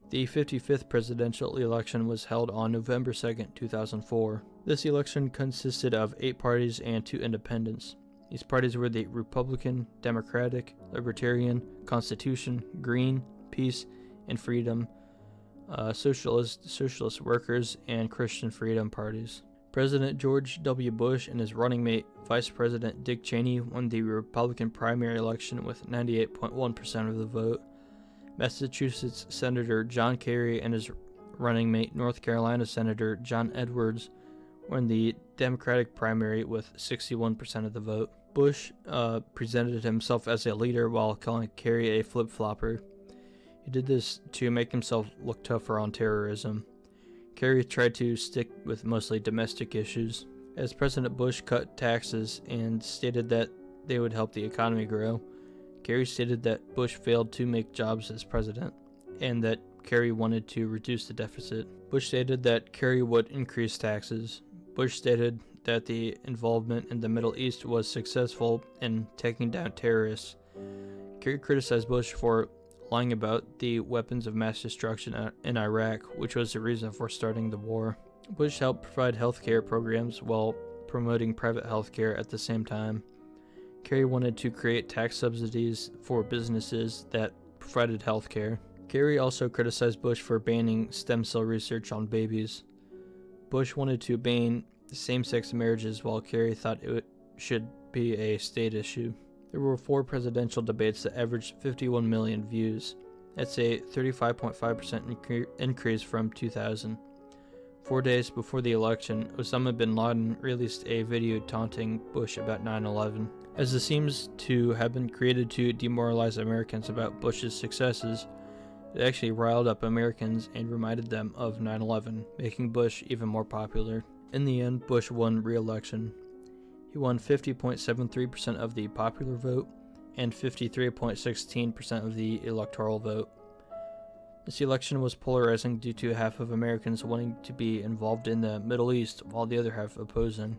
The 55th presidential election was held on November 2nd, 2004. This election consisted of 8 parties and 2 independents. These parties were the Republican, Democratic, Libertarian, Constitution, Green, Peace, and Freedom, Socialist Workers, and Christian Freedom parties. President George W. Bush and his running mate, Vice President Dick Cheney, won the Republican primary election with 98.1% of the vote. Massachusetts Senator John Kerry and his running mate, North Carolina Senator John Edwards, won the Democratic primary with 61% of the vote. Bush presented himself as a leader while calling Kerry a flip-flopper. He did this to make himself look tougher on terrorism. Kerry tried to stick with mostly domestic issues. As President Bush cut taxes and stated that they would help the economy grow, Kerry stated that Bush failed to make jobs as president, and that Kerry wanted to reduce the deficit. Bush stated that Kerry would increase taxes. Bush stated that the involvement in the Middle East was successful in taking down terrorists. Kerry criticized Bush for lying about the weapons of mass destruction in Iraq, which was the reason for starting the war. Bush helped provide health care programs while promoting private health care at the same time. Kerry wanted to create tax subsidies for businesses that provided health care. Kerry also criticized Bush for banning stem cell research on babies. Bush wanted to ban same-sex marriages, while Kerry thought it should be a state issue. There were 4 presidential debates that averaged 51 million views. That's a 35.5% increase from 2000. 4 days before the election, Osama bin Laden released a video taunting Bush about 9/11. As this seems to have been created to demoralize Americans about Bush's successes, it actually riled up Americans and reminded them of 9/11, making Bush even more popular. In the end, Bush won re-election. He won 50.73% of the popular vote and 53.16% of the electoral vote. This election was polarizing due to half of Americans wanting to be involved in the Middle East while the other half opposing.